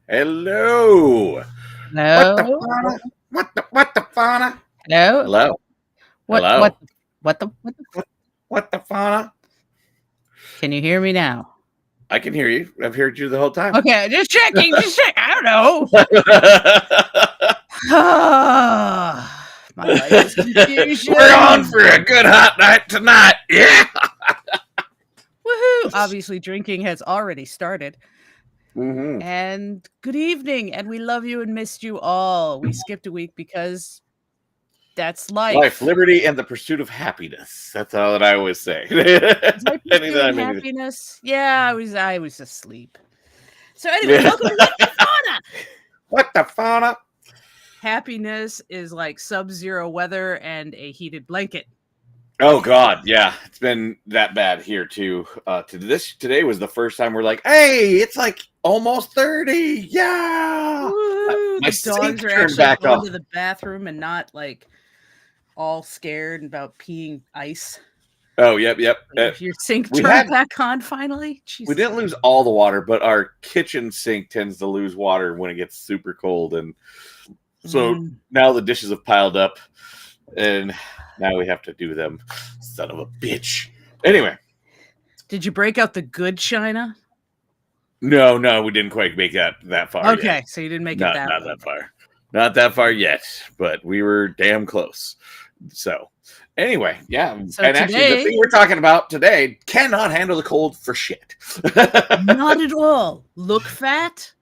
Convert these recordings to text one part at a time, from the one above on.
Hello. What the Hello? fauna? What the fauna? Hello? Hello. What what Hello. what the What the fauna? can you hear me now? I can hear you. I've heard you the whole time. Okay, just checking, I don't know. My life is confusion. We're on for a good hot night tonight. Yeah. Woohoo! Obviously drinking has already started. Mm-hmm. And good evening, and we love you and missed you all. We skipped a week because that's Life, life. liberty, and the pursuit of happiness. That's all that I always say. Was I Anytime. pursuing happiness? Yeah, I was asleep. So anyway, Yeah. welcome to What the Fauna! What the fauna? Happiness is like sub-zero weather and a heated blanket. Oh God, yeah, it's been that bad here too. Today was the first time we're like, hey, it's like almost 30. Yeah, Woo! my The dogs sink are turned actually back going on. to the bathroom and not like all scared about peeing ice. Oh, yep. Your sink We turned had back on finally. we Jesus. didn't lose all the water, but our kitchen sink tends to lose water when it gets super cold, and so now the dishes have piled up, and now we have to do them. Son of a bitch. Anyway. Did you break out the good china? No, we didn't quite make that far yet. Okay, so you didn't make it that Not way. that far. Not that far yet, but we were damn close. So, anyway, yeah. So and actually, the thing we're talking about today cannot handle the cold for shit. Not at all. Look fat,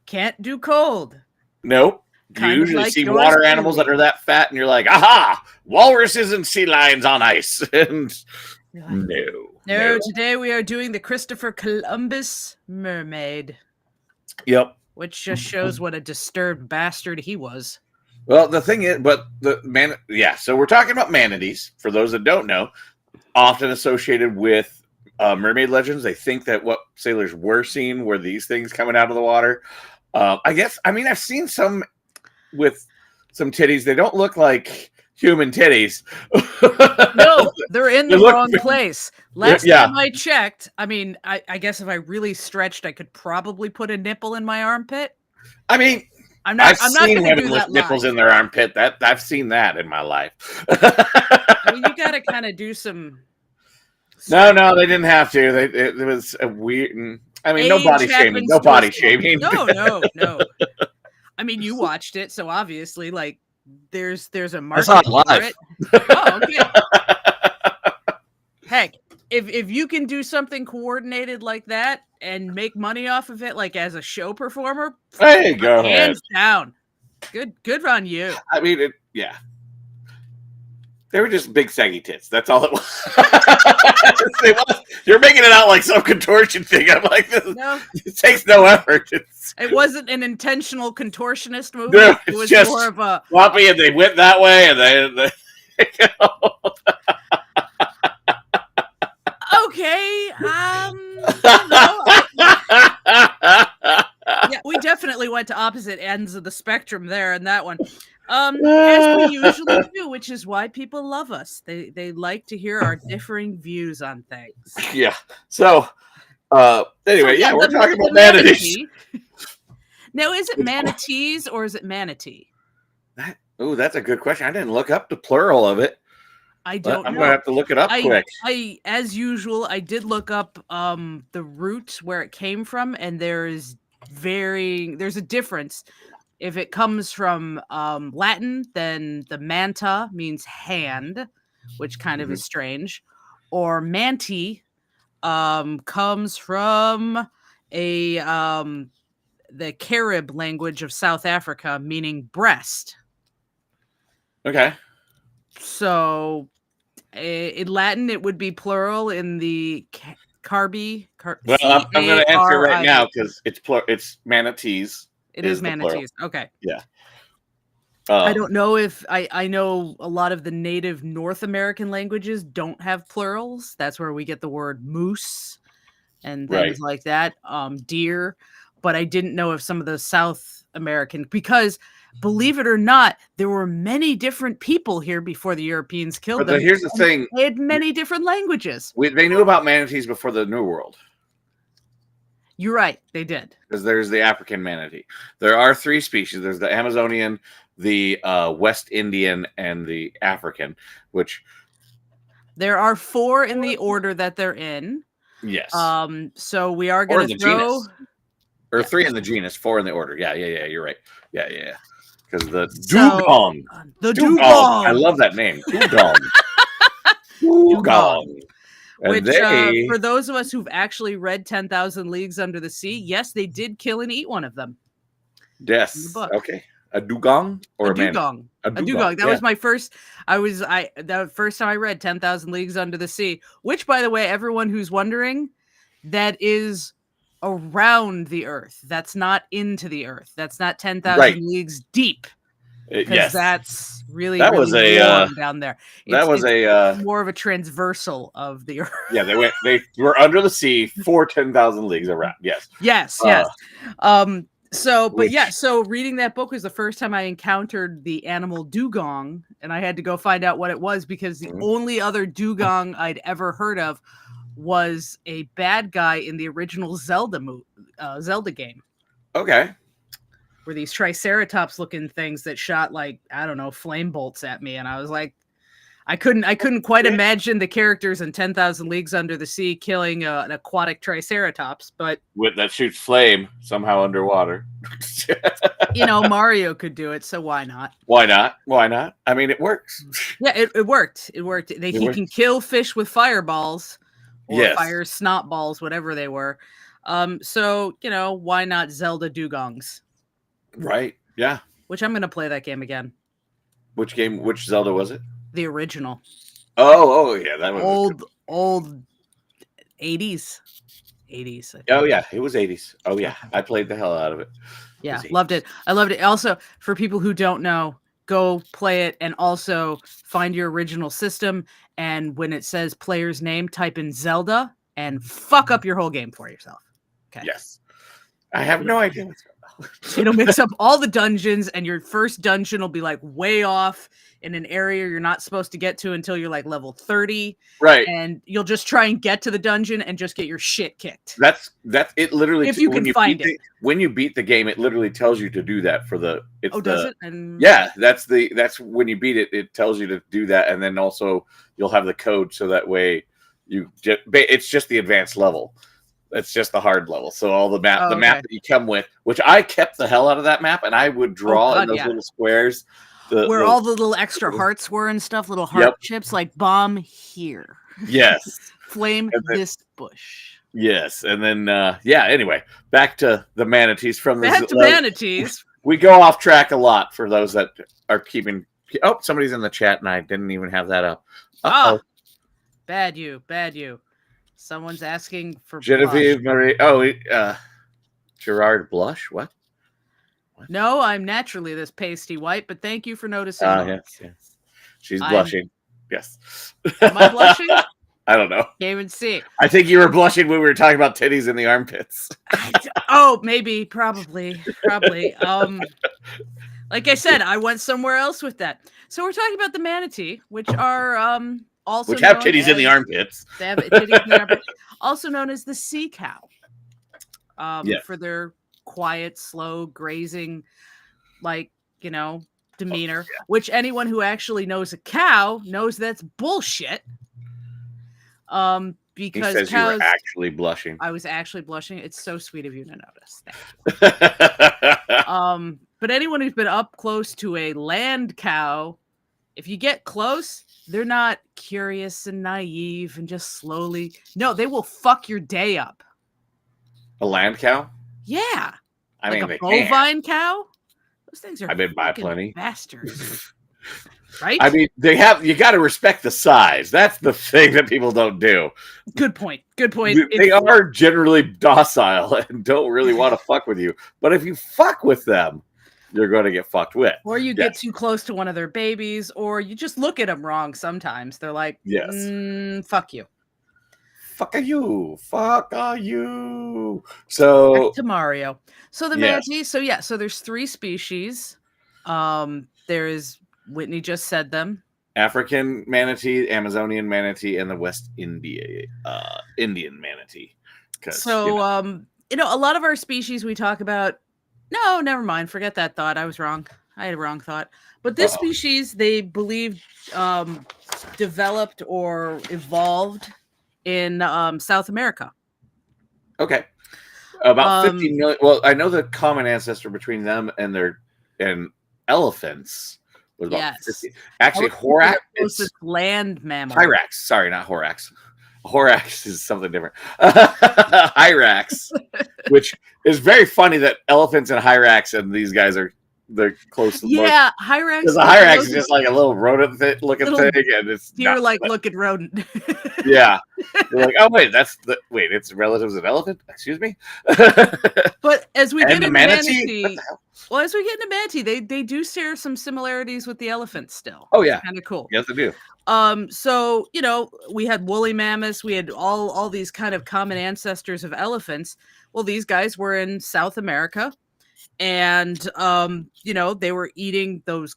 can't do cold. Nope. Kind You of usually like see yours water animals that truly. are that fat, and you're like, aha, walruses and sea lions on ice. And no. Today we are doing the Christopher Columbus mermaid. Yep. Which just shows what a disturbed bastard he was. Well, the thing is, so we're talking about manatees. For those that don't know, often associated with mermaid legends. They think that what sailors were seeing were these things coming out of the water. I've seen some with some titties. They don't look like human titties. No, they're in the wrong place. Last time I checked, I guess if I really stretched, I could probably put a nipple in my armpit. I mean, I've seen women with nipples in their armpit. I've seen that in my life. You got to kind of do some. No, they didn't have to. It was a weird. I mean, no body shaming. No body shaming. No. I mean, you watched it, so obviously, like, there's a market I saw it live. Oh, okay. Heck, if you can do something coordinated like that and make money off of it, like as a show performer, hey, go ahead. Hands down. Good on you. I mean, yeah. They were just big saggy tits. That's all it was. You're making it out like some contortion thing. I'm like, it takes no effort. It wasn't an intentional contortionist movement. No, it was just more of a floppy, and they went that way, and they okay. Yeah, we definitely went to opposite ends of the spectrum there in that one. As we usually do, which is why people love us. They like to hear our differing views on things. Yeah. So, anyway, we're talking about manatees. Now, is it manatees or is it manatee? That's a good question. I didn't look up the plural of it. I don't know. I'm going to have to look it up quick. As usual, I did look up the root where it came from, and there's a difference. If it comes from Latin, then the manta means hand, which kind of is strange. Or manti comes from the Carib language of South Africa, meaning breast. Okay. So in Latin, it would be plural. In the Carby. Well, I'm going to answer right now because it's manatees. It is manatees. Okay. Yeah. I don't know if I know a lot of the native North American languages don't have plurals. That's where we get the word moose and things like that. Deer. But I didn't know if some of the South American, because believe it or not, there were many different people here before the Europeans killed them. Here's the thing. They had many different languages. They knew about manatees before the New World. You're right. They did. Because there's the African manatee. There are 3 species. There's the Amazonian, the West Indian, and the African. Which There are 4 in the order that they're in. yes, So we are or going in to the throw. genus, or Yeah. 3 in the genus, 4 in the order. Yeah. You're right. Yeah. Because the So, dugong, the I dugong, love that name, dugong, dugong, and which they for those of us who've actually read 10,000 Leagues Under the Sea, yes, they did kill and eat one of them in the yes, book. okay, a dugong or A a man, dugong. a A dugong. dugong. That was my first. The first time I read 10,000 Leagues Under the Sea, which, by the way, everyone who's wondering, that is around the Earth. That's not into the Earth. That's not 10,000 Right. leagues deep. Because Yes, that's really, that really was a warm down there. that was it's more of a transversal of the Earth. Yeah, they were under the sea for 10,000 leagues around. Yes. Yes. So, but yeah, so reading that book was the first time I encountered the animal dugong, and I had to go find out what it was, because the only other dugong I'd ever heard of was a bad guy in the original Zelda game. Okay. Were these triceratops looking things that shot, like, I don't know, flame bolts at me, and I was like, I couldn't quite imagine the characters in 10,000 Leagues Under the Sea killing an aquatic triceratops, but That shoots flame somehow underwater. Mario could do it, so why not? Why not? I mean, it works. Yeah, it worked. He worked. Can kill fish with fireballs or fire snot balls, whatever they were. So why not Zelda dugongs? Right. Yeah. Which I'm gonna play that game again. Which game? Which Zelda was it? The original. Oh yeah, that was old 80s. Oh yeah, it was 80s. Oh yeah, I played the hell out of it. Yeah, loved it. I loved it. Also, for people who don't know, go play it, and also find your original system. And when it says player's name, type in Zelda and fuck up your whole game for yourself. Okay. Yes. I have no idea what's going on. It'll mix up all the dungeons, and your first dungeon will be like way off in an area you're not supposed to get to until you're like level 30. Right. And you'll just try and get to the dungeon and just get your shit kicked. That's it. Literally, if you can find it. When you beat the game, it literally tells you to do that for the. Does it? And yeah, that's when you beat it. It tells you to do that, and then also you'll have the code, so that way it's just the advanced level. It's just the hard level. So all the map that you come with, which I kept the hell out of that map, and I would draw in those little squares. Where all the little extra hearts were and stuff, little heart chips, like bomb here. Yes. Flame this bush. Yes. And then, anyway, back to the manatees. Manatees. We go off track a lot for those that are keeping. Oh, somebody's in the chat, and I didn't even have that up. Oh, bad you. Someone's asking for Genevieve Marie. Oh, Gerard Blush. What? No, I'm naturally this pasty white, but thank you for noticing. Yes. She's blushing. Yes. Am I blushing? I don't know. Can't even see. I think you were blushing when we were talking about titties in the armpits. Maybe, probably. Like I said, I went somewhere else with that. So we're talking about the manatee, which are also which have titties in the armpits. They have titties in the armpits. Also known as the sea cow. For their quiet, slow grazing, demeanor. Which anyone who actually knows a cow knows that's bullshit. Because he says you were actually blushing. I was actually blushing. It's so sweet of you to notice. Thank you. But anyone who's been up close to a land cow, if you get close, they're not curious and naive and just slowly. No, they will fuck your day up. A land cow? Yeah. I mean, a bovine cow? Those things are I've been by plenty. Bastards. Right? I mean, you got to respect the size. That's the thing that people don't do. Good point. They are generally docile and don't really want to fuck with you. But if you fuck with them, you're going to get fucked with. Or you get too close to one of their babies, or you just look at them wrong sometimes. They're like, fuck you. Fuck you. So back to Mario. So the manatee. So there's 3 species. There's Whitney just said them. African manatee, Amazonian manatee, and the West Indian manatee. So a lot of our species we talk about. No, never mind. Forget that thought. I was wrong. I had a wrong thought. But this Uh-oh. species, they believe, developed or evolved in South America. Okay. About 50 Um, million. Well, I know the common ancestor between them and elephants was about yes. 50. Actually, Elephants are Horax, the it's closest land mammal. Hyrax. Sorry, not Horax. Horax is something different. Hyrax, which is very funny that elephants and Hyrax and these guys are the closest look. Yeah, Because Hyrax. the Hyrax is just like a little rodent looking Little thing, and it's not. deer-like looking rodent. Yeah. You're like, oh wait, it's relatives of elephant. Excuse me. But as we And get the into manatee. What manatee, the hell? well, as we get into manatee, they do share some similarities with the elephants still. Oh It's yeah, kind of cool. yes, they do. So we had woolly mammoths, we had all these kind of common ancestors of elephants. Well, these guys were in South America, and they were eating those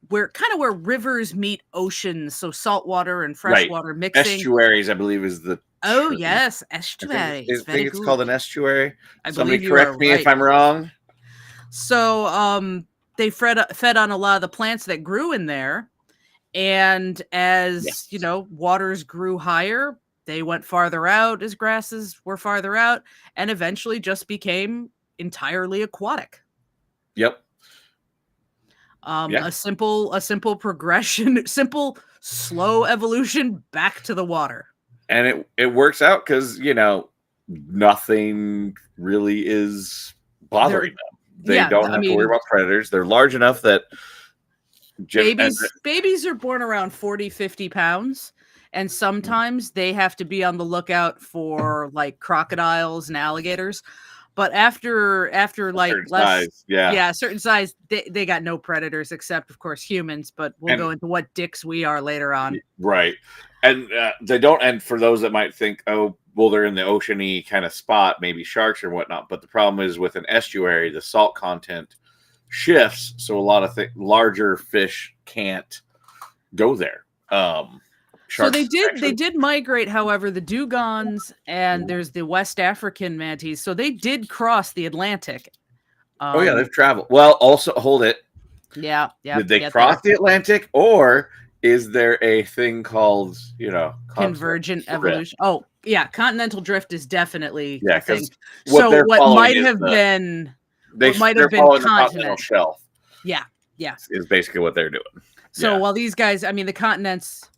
where rivers meet oceans, so saltwater and Right. freshwater mixing. Estuaries, I believe, is the Oh term. yes, I estuaries. think Very it's called an good. estuary. I Somebody believe you are correct me if right. I'm wrong. So they fed on a lot of the plants that grew in there. And as Yes. waters grew higher, they went farther out as grasses were farther out, and eventually just became entirely aquatic. Yep. Yeah. A simple progression, simple slow evolution back to the water. And it works out because nothing really is bothering them. They Yeah, don't I have to worry mean, about predators. They're large enough that babies are born around 40, 50 pounds, and sometimes they have to be on the lookout for like crocodiles and alligators. But after a like certain less, size. Yeah. yeah, certain size, they got no predators except of course humans, but we'll And go into what dicks we are later on. right. And they don't. And for those that might think, oh, well, they're in the oceany kind of spot, maybe sharks or whatnot. But the problem is with an estuary, the salt content shifts, so a lot of larger fish can't go there. So they Sharks did they actually. did migrate, however, the dugongs and there's the West African manatees. So they did cross the Atlantic. Oh yeah, Um they've traveled. Well, also hold it. yeah, yeah, Did they get cross there. the Atlantic, or is there a thing called continental Convergent drift? evolution. Oh, yeah, continental drift is definitely Yeah, a thing. because what So they're what following might is have been they're following the continental continent. shelf. Yeah, yeah. Is basically what they're doing. So Yeah, while these guys, I mean, the continents,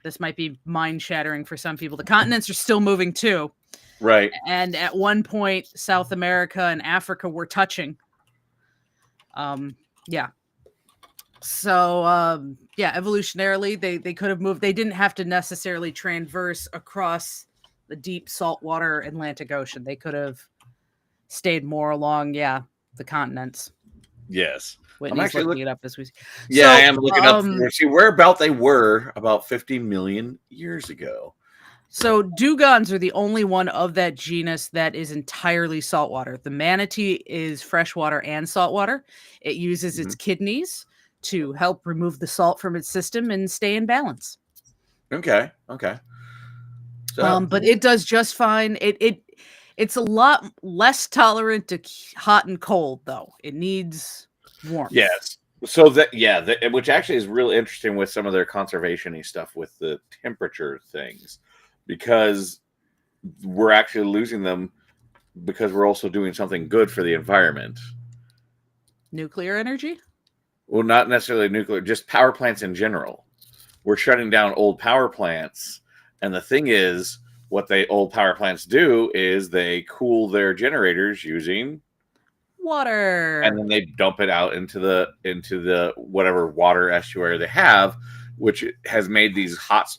this might be mind shattering for some people. The continents are still moving too. right. And at one point, South America and Africa were touching. Yeah. So, yeah, evolutionarily, they could have moved. They didn't have to necessarily transverse across the deep saltwater Atlantic Ocean. They could have stayed more along, yeah, the continents. Yes, I'm Whitney's actually looking looking. it up as we. Yeah, I So, am looking up. See where about they were about 50 million years ago. So dugongs are the only one of that genus that is entirely saltwater. The manatee is freshwater and saltwater. It uses its kidneys to help remove the salt from its system and stay in balance. Okay. So But it does just fine. It's a lot less tolerant to hot and cold, though. It needs warmth. yes. So which actually is really interesting with some of their conservation-y stuff with the temperature things, because we're actually losing them because we're also doing something good for the environment. Nuclear energy? Well, not necessarily nuclear, just power plants in general. We're shutting down old power plants, and the thing is, what old power plants do is they cool their generators using Water. and then they dump it out into the whatever water estuary they have, which has made these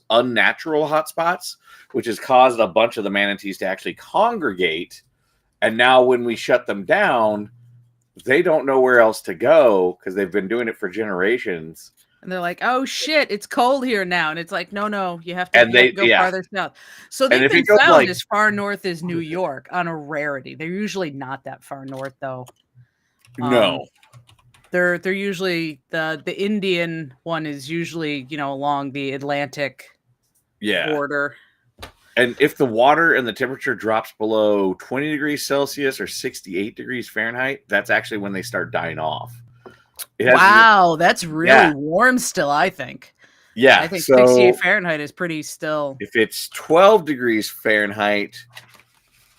unnatural hotspots, which has caused a bunch of the manatees to actually congregate. And now when we shut them down, they don't know where else to go because they've been doing it for generations. And they're like, "Oh shit, it's cold here now." And it's like, "No, you have to go farther south." So And they've if you been go found as far north as New York on a rarity. They're usually not that far north, though. No, they're usually the Indian one is usually along the Atlantic border. And if the water and the temperature drops below 20 degrees Celsius or 68 degrees Fahrenheit, that's actually when they start dying off. Wow, that's really Yeah. warm still, I think. Yeah. I think So 68 Fahrenheit is pretty still. if it's 12 degrees Fahrenheit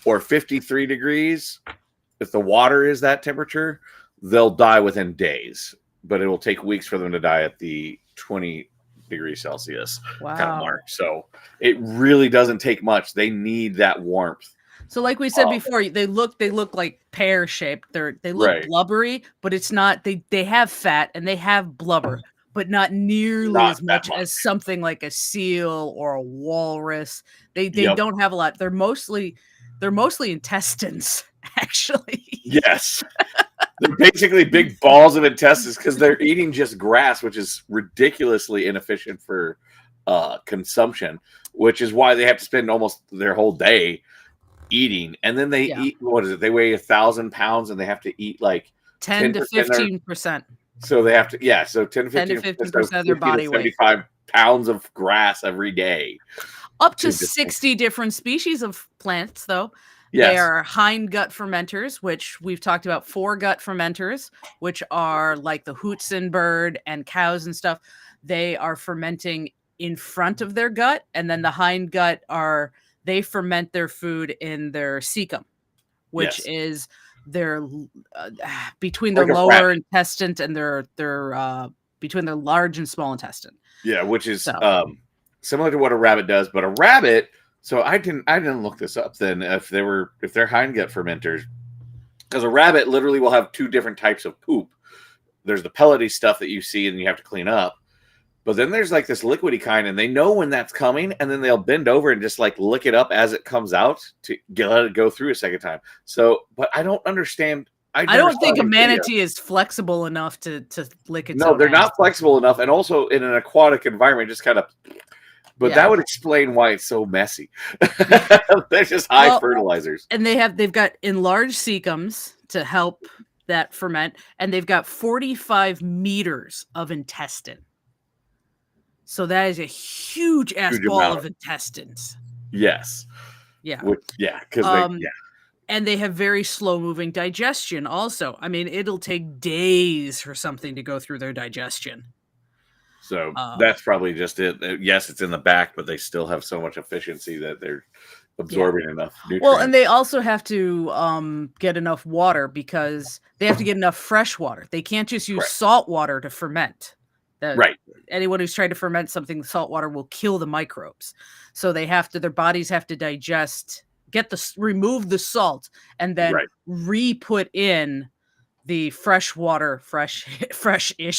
or 53 degrees, if the water is that temperature, they'll die within days. But it will take weeks for them to die at the 20 degrees Celsius kind of Wow. mark. So it really doesn't take much. They need that warmth. So like we said before, they look like pear shaped. They look Right. blubbery, but it's not. They have fat and they have blubber, but not nearly Not as that much much. as something like a seal or a walrus. They Yep. don't have a lot. They're mostly intestines, actually. Yes. They're basically big balls of intestines because they're eating just grass, which is ridiculously inefficient for consumption, which is why they have to spend almost their whole day eating. And then they eat, what is it? They weigh 1,000 pounds and they have to eat like 10 to 15%. So they have to, so 10 to 15% of their body weight. 75 pounds of grass every day. Up to 60 different species of plants, though. Yes. They are hindgut fermenters, which we've talked about, foregut fermenters, which are like the hootsen bird and cows and stuff. They are fermenting in front of their gut, and then the hindgut they ferment their food in their cecum, which is their between their lower intestine and their between their large and small intestine. Yeah, which is similar to what a rabbit does, but a rabbit. So I didn't look this up then if they're hindgut fermenters, because a rabbit literally will have two different types of poop. There's the pellety stuff that you see and you have to clean up, but then there's like this liquidy kind, and they know when that's coming, and then they'll bend over and just like lick it up as it comes out to let it go through a second time. So, but I don't understand. I don't think a manatee is flexible enough to lick its own. No, they're not flexible enough, and also in an aquatic environment, just kind of. But that would explain why it's so messy. They're just high fertilizers. And they've got enlarged cecums to help that ferment, and they've got 45 meters of intestine. So that is a huge ass ball of intestines. Yes. Yeah. Because and they have very slow moving digestion also. I mean, it'll take days for something to go through their digestion. So that's probably just it. Yes, it's in the back, but they still have so much efficiency that they're absorbing enough nutrients. Well, and they also have to get enough water because they have to get enough fresh water. They can't just use salt water to ferment. Anyone who's trying to ferment something with salt water will kill the microbes. So their bodies have to digest, remove the salt, and then re-put in the fresh-ish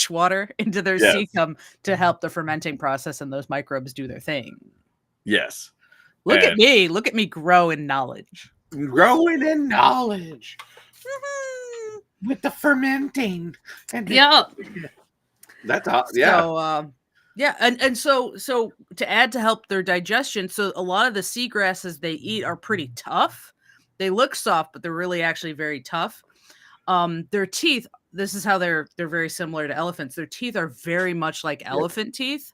water into their cecum to help the fermenting process and those microbes do their thing. Yes. Look at me grow in knowledge. Growing in knowledge. With the fermenting. That's So, and so to add to help their digestion, so a lot of the seagrasses they eat are pretty tough. They look soft, but they're really actually very tough. Their teeth, this is how they're very similar to elephants. Their teeth are very much like elephant teeth.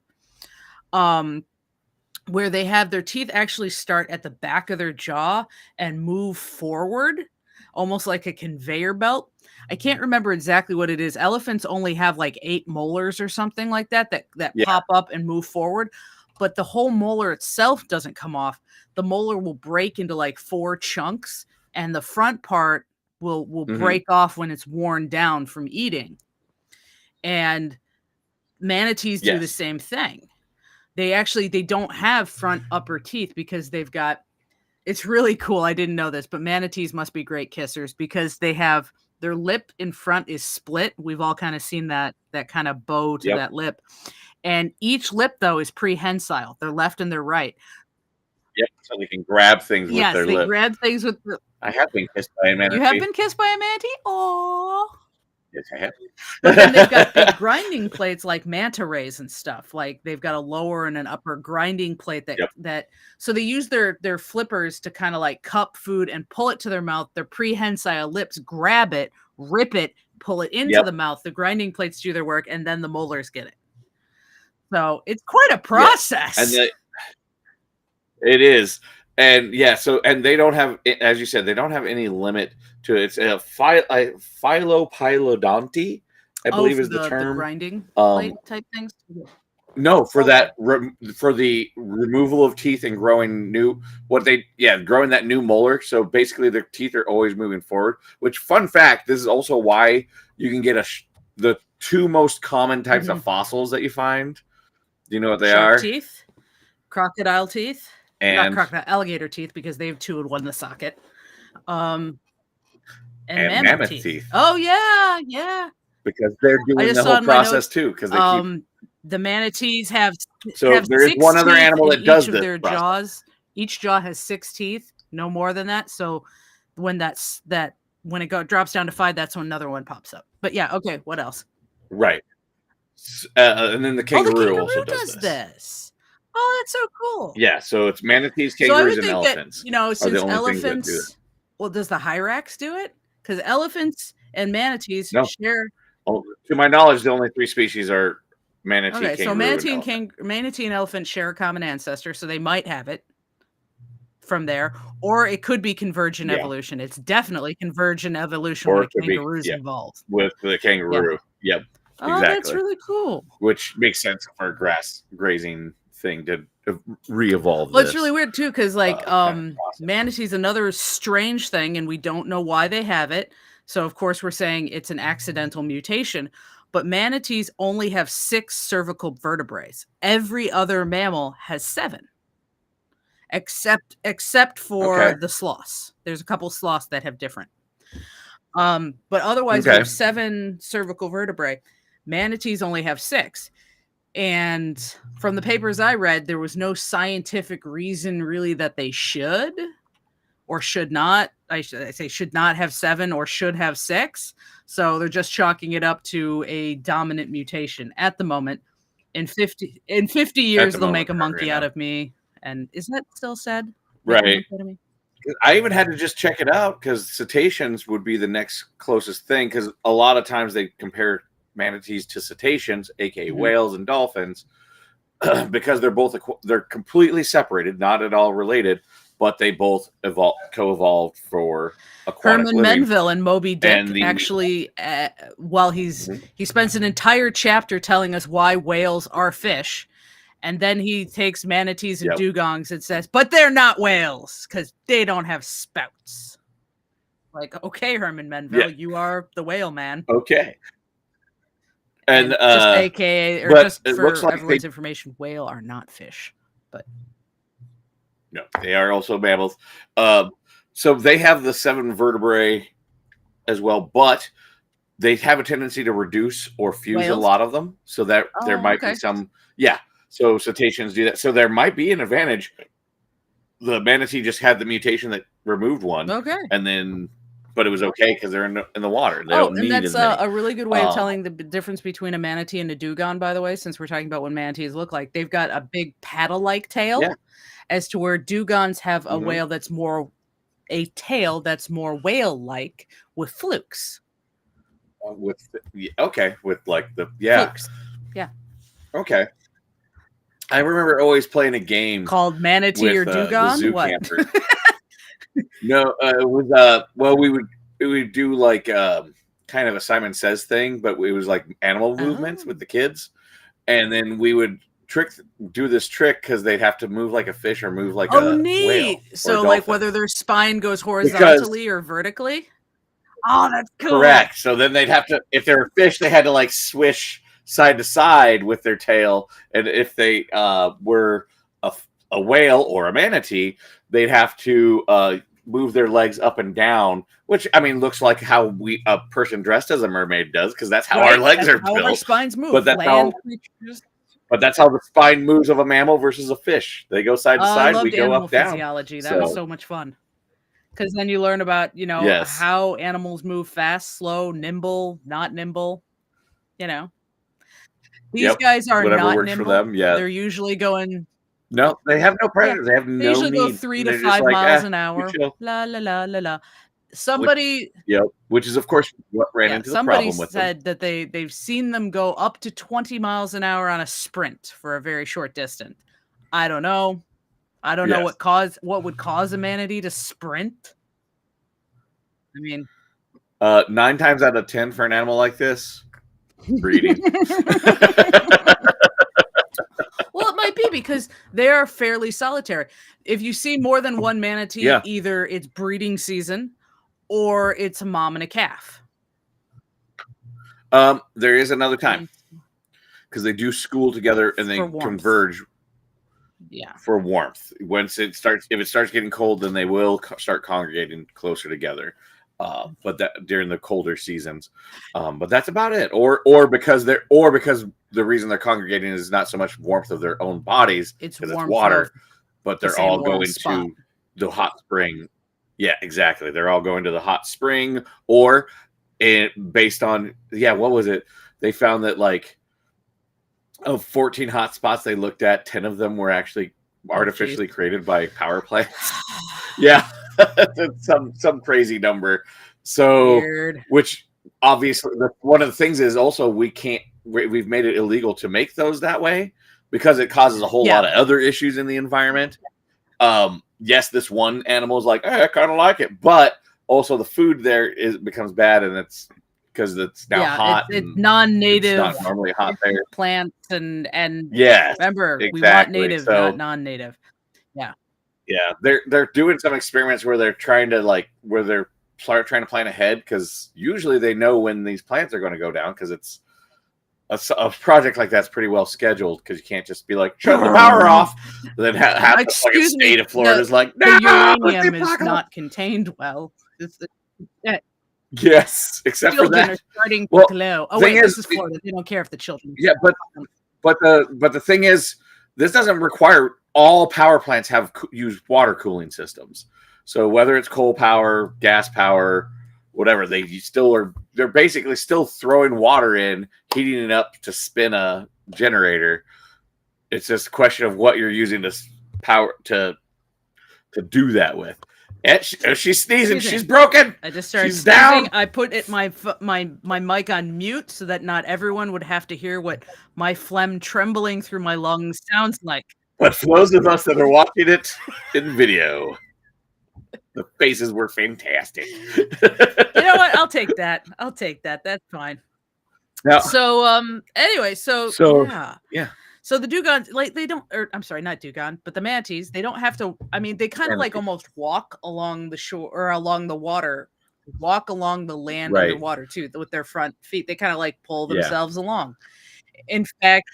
Where they have their teeth actually start at the back of their jaw and move forward, almost like a conveyor belt. I can't remember exactly what it is. Elephants only have like 8 molars or something like that pop up and move forward, but the whole molar itself doesn't come off. The molar will break into like 4 chunks, and the front part will break off when it's worn down from eating. And manatees do the same thing. They don't have front upper teeth because they've got, it's really cool. I didn't know this, but manatees must be great kissers because they have their lip in front is split. We've all kind of seen that kind of bow to that lip. And each lip though is prehensile. Their left and their right. Yep. So they can grab things with their lip. Yes, they grab things with I have been kissed by a manatee. You have been kissed by a manatee? Aww. Yes, I have. But then they've got big grinding plates like manta rays and stuff. Like they've got a lower and an upper grinding plate that so they use their flippers to kind of like cup food and pull it to their mouth. Their prehensile lips grab it, rip it, pull it into the mouth. The grinding plates do their work, and then the molars get it. So it's quite a process. And It is. And yeah, so and they don't have, as you said, they don't have any limit to it. It's a phylopylodonty, I Oh, believe for is the the term. grinding Um, plate type things? no, for that for the removal of teeth and growing new growing that new molar. So basically, their teeth are always moving forward. Which, fun fact, this is also why you can get the two most common types of fossils that you find. Do you know what they Shark are? teeth, crocodile teeth, not And crocodile, alligator teeth because they have two in one in the socket. And mammoth mammoth teeth. teeth, Oh yeah, yeah. because they're I doing just the saw whole in my process notes. too, because they keep. The manatees have So there is six one other teeth animal in that each does of this their process. jaws. Each jaw has 6 teeth, no more than that. So when when it drops down to 5, that's when another one pops up. But yeah, okay. What else? Right. And then the Oh, the kangaroo also kangaroo does does this. this. Oh, that's so cool. Yeah, so it's manatees, So I kangaroos, would and think that, elephants are the since only things that do it. elephants, well, does the hyrax do it? Because elephants and manatees No, share. to my knowledge, the only three species are manatee, Okay, so kangaroo, and elephant. manatee and elephant share a common ancestor, so they might have it from there, or it could be convergent Yeah, evolution. It's definitely convergent evolution when or a it could be kangaroo's involved. with the Yeah. kangaroo. Yep, Oh, that's exactly. really cool. Which makes sense for a grass grazing thing to re-evolve. Well, it's really weird too, because kind of manatee's another strange thing, and we don't know why they have it. So of course we're saying it's an accidental mutation. But manatees only have 6 cervical vertebrae. Every other mammal has 7, except for Okay. the sloths. There's a couple sloths that have different. But otherwise we Okay. have 7 cervical vertebrae. Manatees only have 6. And from the papers I read, there was no scientific reason really that they should or should not. I say should not have 7 or should have 6. So they're just chalking it up to a dominant mutation at the moment. In 50 years, they'll make a monkey out of me. And is that still said? Right. I even had to just check it out because cetaceans would be the next closest thing, because a lot of times they compare manatees to cetaceans, aka whales and dolphins, because they're completely separated, not at all related, but they both co-evolved for aquatic Herman living. Menville and Moby Dick actually, while he spends an entire chapter telling us why whales are fish. And then he takes manatees and dugongs and says, but they're not whales because they don't have spouts. Like, okay, Herman Menville, you are the whale man. Okay. And just AKA, or just for everyone's information, whale are not fish. But no, they are also mammals. So they have the 7 vertebrae as well, but they have a tendency to reduce or fuse a lot of them, so that there might be some. Yeah. So cetaceans do that. So there might be an advantage. The manatee just had the mutation that removed one. Okay. And then, but it was okay because they're in the water. They don't need that's a really good way of telling the difference between a manatee and a dugong, by the way, since we're talking about what manatees look like. They've got a big paddle-like tail, as to where dugongs have a whale that's more a tail that's more whale-like with flukes. With like the flukes. Yeah. Okay. I remember always playing a game called Manatee or Dugong. What? No, it was well, we would do like kind of a Simon Says thing, but it was like animal movements with the kids, and then we would do this trick because they'd have to move like a fish or move like a whale. So like whether their spine goes horizontally or vertically. Oh, that's cool. Correct. So then they'd have to, if they're a fish, they had to like swish side to side with their tail, and if they were a whale or a manatee, they'd have to move their legs up and down, which I mean looks like how a person dressed as a mermaid does, because that's how our legs are built. Our spines move. But that's how the spine moves of a mammal versus a fish. They go side to side. We go up down. Physiology. That was so much fun. Because then you learn about, how animals move fast, slow, nimble, not nimble. These guys are not nimble. For them, They're usually going. No, they have no predators. They have no need. They usually go 3 to 5 miles an hour. La la la la la. Somebody. Which is of course what ran into the problem with them. Somebody said that they've seen them go up to 20 miles an hour on a sprint for a very short distance. I don't know. I don't know what would cause a manatee to sprint. I mean, 9 times out of 10 for an animal like this, breeding. well, it might be because they are fairly solitary. If you see more than one manatee, Yeah. either it's breeding season or it's a mom and a calf. There is another time because they do school together and they converge. Yeah, for warmth. Once it starts, if it starts getting cold, then they will start congregating closer together. But that during the colder seasons, but that's about it. Or because the reason they're congregating is not so much warmth of their own bodies, it's water, but they're all going spot. to the hot spring. Yeah, exactly. They're all going to the hot spring, or based on what was it? They found that like of 14 hot spots they looked at, 10 of them were actually artificially created by power plants. Yeah. some crazy number. So weird. Which obviously one of the things is also we've made it illegal to make those that way because it causes a whole lot of other issues in the environment. Yes, this one animal is like, hey, I kind of like it, but also the food there becomes bad, and it's because it's now hot. It's non-native. It's not normally hot there. Plants and yes, remember exactly. We want native, not non-native. Yeah. Yeah, they're doing some experiments where they're trying to plan ahead because usually they know when these plants are going to go down because it's a project like that's pretty well scheduled because you can't just be like shut the power off. Then have like a state of Florida is like the uranium is not contained well. Yes, except for that. Are starting to glow. Oh wait, this is Florida. They don't care if the children. Yeah, but the thing is, this doesn't require all power plants use water cooling systems. So whether it's coal power, gas power, whatever, they're basically still throwing water in, heating it up to spin a generator. It's just a question of what you're using to power to do that with. And she's sneezing. She's broken. I just started sneezing. Down. I put my mic on mute so that not everyone would have to hear what my phlegm trembling through my lungs sounds like. But for those of us that are watching it in video, the faces were fantastic. You know what? I'll take that. That's fine. Now, anyway, yeah. So the dugons, like not dugong, but the manatees, they don't have to. I mean, they kind of like almost walk along the shore or along the water, walk along the land underwater too with their front feet. They kind of like pull themselves along. In fact,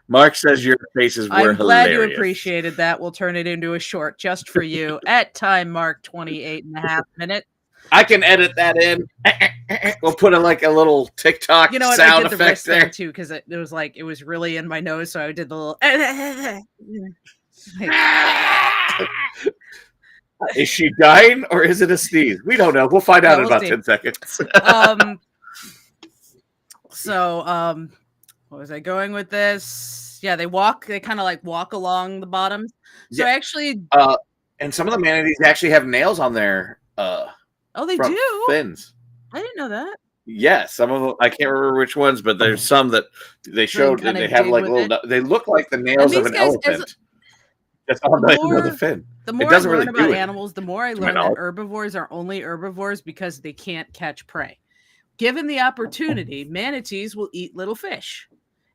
Mark says your faces were hilarious. I'm glad you appreciated that. We'll turn it into a short just for you at time mark 28.5 minutes. I can edit that in. We'll put a little TikTok sound effect there too, because it was really in my nose, so I did the little. Is she dying or is it a sneeze? We don't know. We'll find out in about 10 seconds. What was I going with this? Yeah, they kind of walk along the bottoms. So actually, and some of the manatees actually have nails on their they do fins. I didn't know that. Yeah, some of them, I can't remember which ones, but there's some that they showed that they have little. They look like the nails of an elephant. That's all the fin. The more I learn about animals, the more I learn that herbivores are only herbivores because they can't catch prey. Given the opportunity, manatees will eat little fish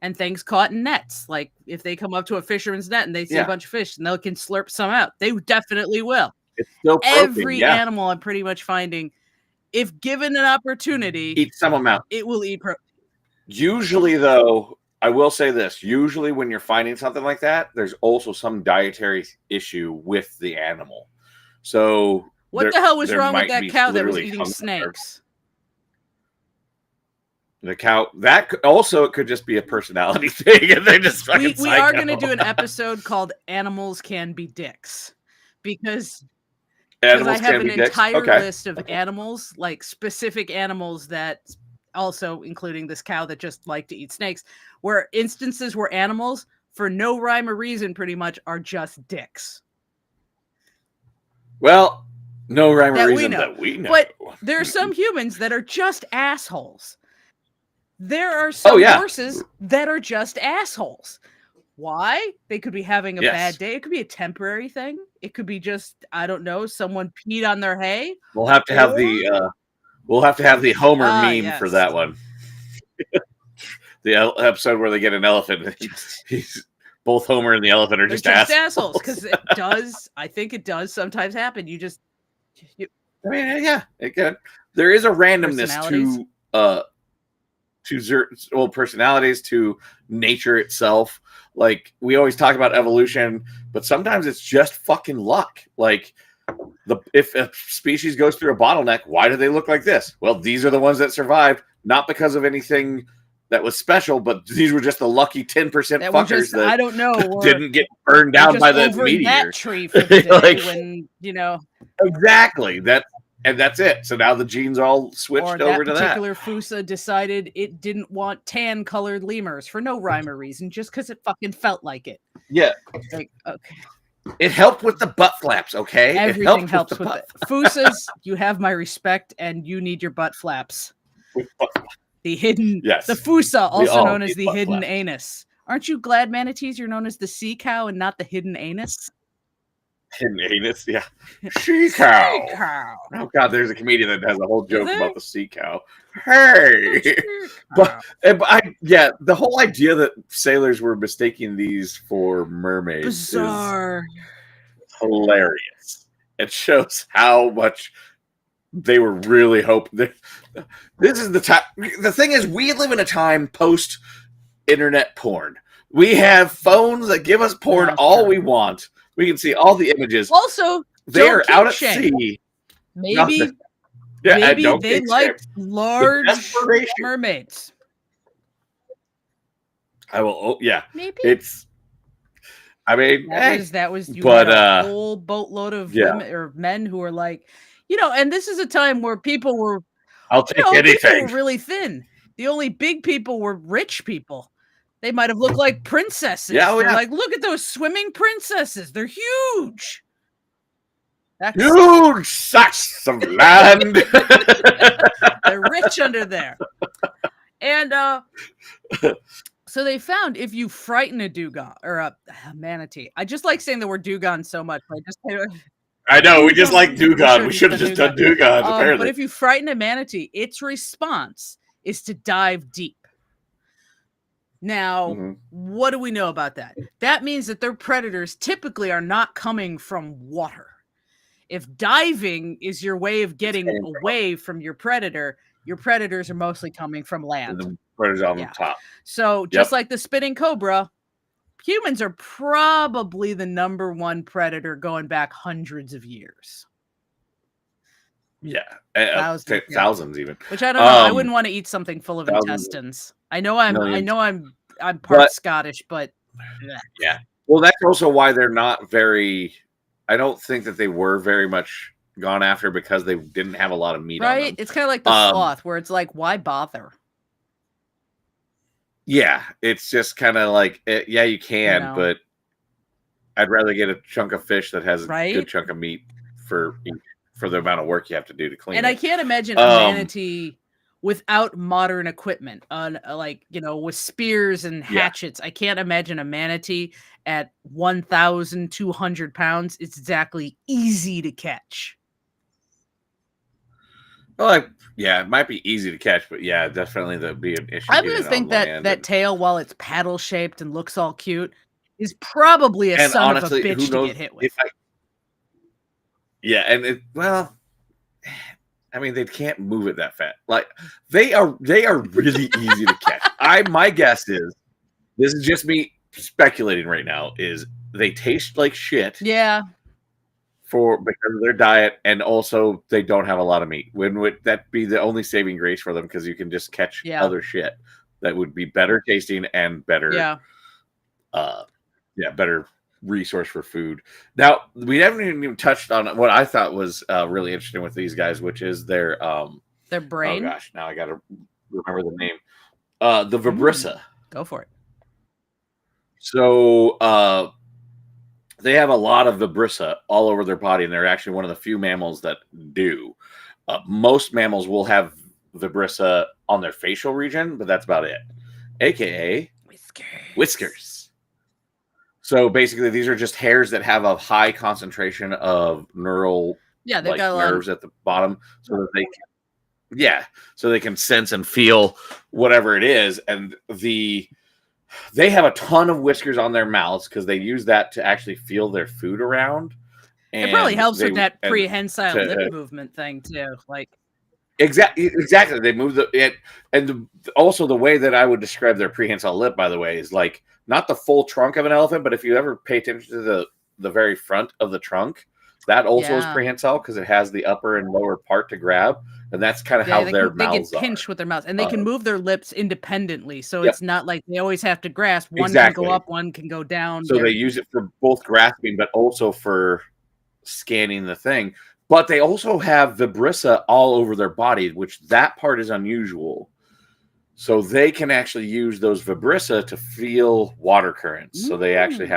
and things caught in nets. Like if they come up to a fisherman's net and they see a bunch of fish and they can slurp some out, they definitely will. It's still protein, every animal I'm pretty much finding, if given an opportunity, eat some amount. It will eat protein. Usually, though, I will say this. Usually when you're finding something like that, there's also some dietary issue with the animal. So what the hell was wrong with that cow that was eating snakes? The cow, that also it could just be a personality thing, and they just fucking we are going to do an episode called "Animals Can Be Dicks" because I have an entire list of animals, like specific animals that also including this cow that just like to eat snakes, where instances where animals, for no rhyme or reason, pretty much are just dicks. Well, no rhyme or reason that we know. But there are some humans that are just assholes. There are some horses that are just assholes. Why? They could be having a Yes. bad day. It could be a temporary thing. It could be just, I don't know, someone peed on their hay. We'll have to have the Homer meme for Yes. that one. The episode where they get an elephant. He's both Homer and the elephant are They're just assholes because it does. I think it does sometimes happen. I mean, yeah, it can. There is a randomness to personalities, to nature itself. Like, we always talk about evolution, but sometimes it's just fucking luck. Like, if a species goes through a bottleneck, why do they look like this? Well, these are the ones that survived, not because of anything that was special, but these were just the lucky 10% fuckers that I don't know, didn't get burned down by the meteor. That tree for the day when exactly that's it. So now the genes all switched over to that. Particular Fusa decided it didn't want tan-colored lemurs for no rhyme or reason, just because it fucking felt like it. Yeah. Like, okay. It helped with the butt flaps, okay? Everything helps with it. Fusas, you have my respect, and you need your butt flaps. The hidden, the Fusa, also known as the hidden anus. Aren't you glad, Manatees, you're known as the sea cow and not the hidden anus? Hidden anus, yeah. Sea cow. Sea cow. Oh God, there's a comedian that has a whole joke about the sea cow. Hey, but the whole idea that sailors were mistaking these for mermaids bizarre, is hilarious. It shows how much they were really hoping. This is the time. The thing is, we live in a time post internet porn. We have phones that give us porn all we want. We can see all the images. Also, they're out at sea. Maybe they liked large mermaids. I will. Oh, yeah. Maybe it's. I mean, that was. You had a whole boatload of women or men who were like, and this is a time where people were. I'll take anything. People were really thin. The only big people were rich people. They might have looked like princesses. Yeah, They're like, look at those swimming princesses. They're huge. Huge sacks of land. They're rich under there. And so they found if you frighten a dugong or a manatee. I just like saying the word dugong so much. I know, we just like dugong. We should have just done dugong, apparently. But if you frighten a manatee, its response is to dive deep. Now, what do we know about that? That means that their predators typically are not coming from water. If diving is your way of getting away from your predators are mostly coming from land. The predators on the top. So just like the spinning cobra, humans are probably the number one predator going back hundreds of years. Yeah, thousands even. Which I don't know. I wouldn't want to eat something full of intestines. I know I'm part Scottish, but yeah. Well, that's also why they're not very. I don't think that they were very much gone after because they didn't have a lot of meat. Right? It's kind of like the sloth, where it's like, why bother? Yeah, it's just kind of like, yeah, you can, but I'd rather get a chunk of fish that has a good chunk of meat for the amount of work you have to do to clean it. And I can't imagine a manatee without modern equipment with spears and hatchets. I can't imagine a manatee at 1,200 pounds. It's exactly easy to catch. Well, it might be easy to catch, but yeah, definitely that'd be an issue. I'm going to think that tail, while it's paddle shaped and looks all cute, is probably a son of a bitch to get hit with. I mean, they can't move it that fast. Like they are really easy to catch. My guess is, this is just me speculating right now, is they taste like shit. Yeah. Because of their diet, and also they don't have a lot of meat. When would that be the only saving grace for them? Because you can just catch other shit that would be better tasting and better. Better resource for food. Now, we haven't even touched on what I thought was really interesting with these guys, which is their brain. Oh gosh, now I gotta remember the name. The vibrissa. Go for it. So they have a lot of vibrissa all over their body, and they're actually one of the few mammals that do. Most mammals will have vibrissa on their facial region, but that's about it. AKA whiskers. So basically, these are just hairs that have a high concentration of neural Yeah, they've like got a lot of nerves at the bottom, so that they yeah, so they can sense and feel whatever it is, and they have a ton of whiskers on their mouths because they use that to actually feel their food around, it probably and helps they with that and prehensile lip to movement thing too. Like, exactly they move also the way that I would describe their prehensile lip, by the way, is like not the full trunk of an elephant, but if you ever pay attention to the very front of the trunk, that also is yeah. prehensile because it has the upper and lower part to grab, and that's kind of Yeah, how their they get mouths are. pinched with their mouths, and they can move their lips independently, so Yep, it's not like they always have to grasp. One can go exactly. up, one can go down. So they use it for both grasping, but also for scanning the thing. But they also have vibrissa all over their body, which that part is unusual. So they can actually use those vibrissa to feel water currents. So they actually Mm.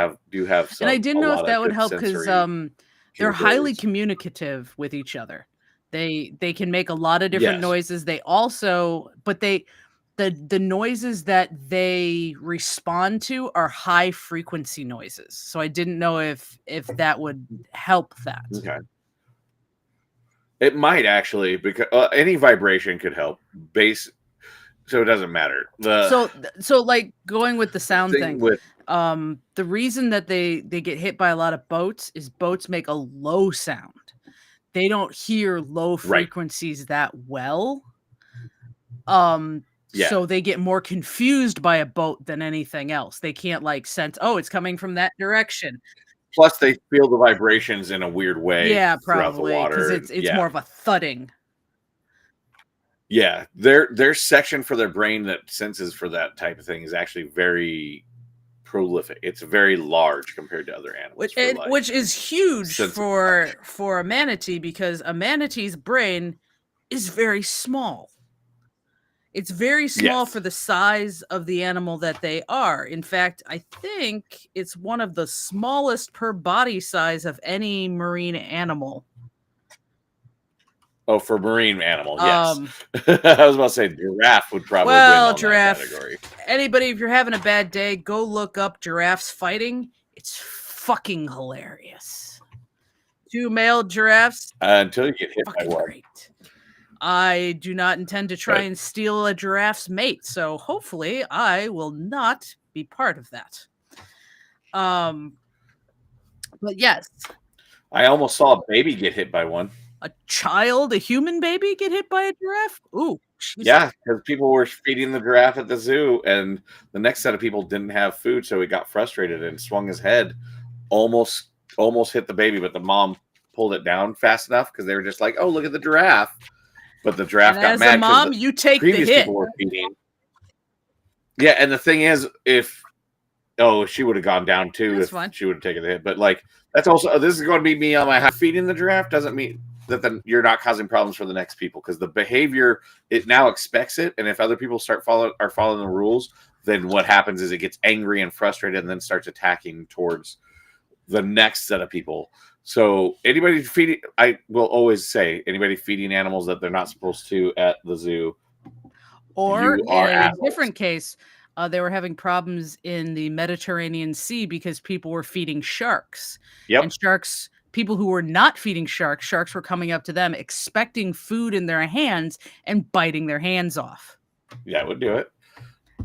have And I a didn't know if lot of that would good help because sensory they're highly capabilities. communicative with each other. They can make a lot of different Yes. noises. They also, but the noises that they respond to are high frequency noises. So I didn't know if that would help that. Okay. It might actually because any vibration could help. Bass, so it doesn't matter. So like going with the The sound thing thing, with the reason that they get hit by a lot of boats is boats make a low sound. They don't hear low right, frequencies that well. yeah. So they get more confused by a boat than anything else. They can't like sense, oh, it's coming from that direction. Plus, they feel the vibrations in a weird way Yeah, throughout the probably because water. it's Yeah, more of a thudding. yeah. Their section for their brain that senses for that type of thing is actually very prolific. It's very large compared to other animals for Which like is huge sense of for a manatee because a manatee's brain is very small. It's very small for yes. the size of the animal that they are. In fact, I think it's one of the smallest per body size of any marine animal. Oh, for marine animal, yes. Um, I was about to say giraffe would probably win well, on that giraffe. category. Anybody, if you're having a bad day, go look up giraffes fighting. It's fucking hilarious. Two male giraffes, Until you get hit by fucking one, great. I do not intend to try right? and steal a giraffe's mate, so hopefully I will not be part of that. Um, but yes, I almost saw a baby get hit by one. a human baby get hit by a giraffe? Ooh, Jesus. Yeah, because people were feeding the giraffe at the zoo, and the next set of people didn't have food, so he got frustrated and swung his head, almost almost hit the baby, but the mom pulled it down fast enough because they were just like, "Oh, look at the giraffe," but the And giraffe got as a mad because mom, the you take the previous hit. people were feeding. Yeah, and the thing is, if she would have gone down too That's if fine. she would have taken the hit, but like that's also this is going to be me on my house. Feeding the giraffe doesn't mean that then you're not causing problems for the next people because the behavior it now expects it, and if other people are following the rules, then what happens is it gets angry and frustrated and then starts attacking towards the next set of people. So anybody feeding, I will always say, anybody feeding animals that they're not supposed to at the zoo, Or you in are a assholes. different case, they were having problems in the Mediterranean Sea because people were feeding sharks. And Yep. people who were not feeding sharks were coming up to them expecting food in their hands and biting their hands off. Yeah, I would do it.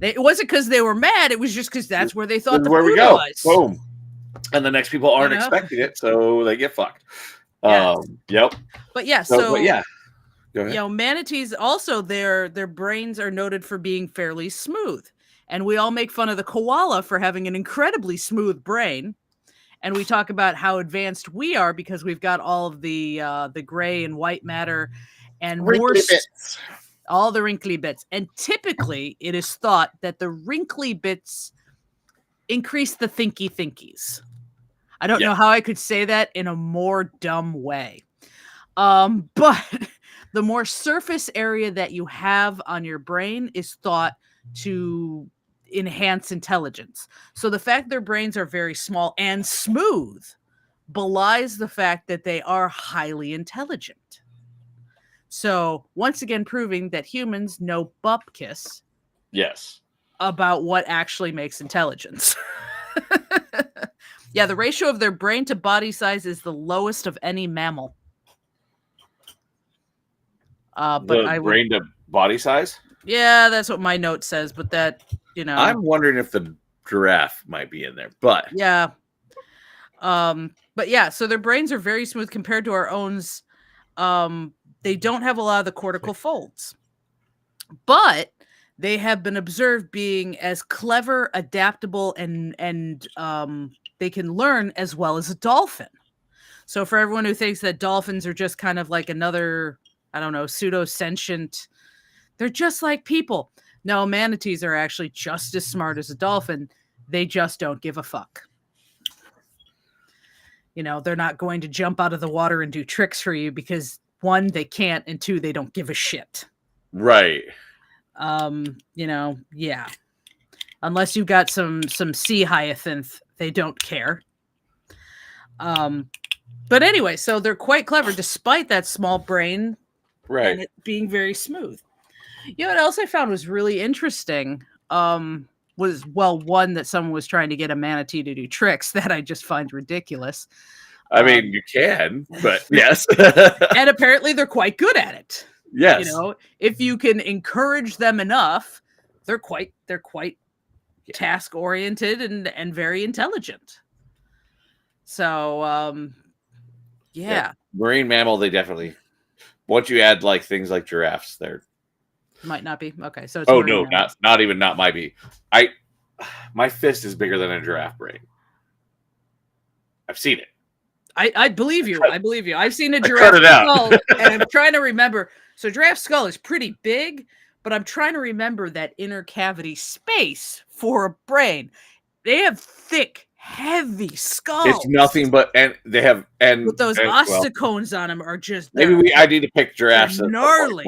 It wasn't because they were mad, it was just because that's where they This thought is the where we food go. was. Boom. And the next people You aren't know? expecting it, so they get fucked. Yes. Yep. But yeah, But so yeah, go ahead. manatees also their brains are noted for being fairly smooth. And we all make fun of the koala for having an incredibly smooth brain. And we talk about how advanced we are because we've got all of the gray and white matter and Wrinkly bits. all the wrinkly bits. And typically it is thought that the wrinkly bits increase the thinkies. I don't Yeah. know how I could say that in a more dumb way. But the more surface area that you have on your brain is thought to enhance intelligence. So the fact their brains are very small and smooth belies the fact that they are highly intelligent. So once again, proving that humans know bupkis Yes. about what actually makes intelligence. Yeah, the ratio of their brain to body size is the lowest of any mammal. But The I would, brain to body size. yeah, that's what my note says. But that, I'm wondering if the giraffe might be in there, but yeah. But yeah, so their brains are very smooth compared to our own's. They don't have a lot of the cortical folds, but they have been observed being as clever, adaptable, and they can learn as well as a dolphin. So for everyone who thinks that dolphins are just kind of like another, I don't know, pseudo sentient, they're just like people. No, manatees are actually just as smart as a dolphin. They just don't give a fuck. They're not going to jump out of the water and do tricks for you because one, they can't, and two, they don't give a shit. right. Yeah. Unless you've got some sea hyacinth, they don't care. But anyway, so they're quite clever despite that small brain and it being very smooth. What else I found was really interesting? Was one that someone was trying to get a manatee to do tricks that I just find ridiculous. I mean, you can, but yes. And apparently they're quite good at it. Yes. If you can encourage them enough, they're quite task oriented and very intelligent. So yeah. Marine mammal, they definitely, once you add like things like giraffes, they're might not be okay. So it's no, not might be. My fist is bigger than a giraffe brain. I've seen it. I believe you. I believe you. I've seen a giraffe skull, and I'm trying to remember. So giraffe skull is pretty big, but I'm trying to remember that inner cavity space for a brain. They have thick, heavy skulls. It's nothing but they have with those ossicones on them are just maybe I need to pick giraffes. Gnarly.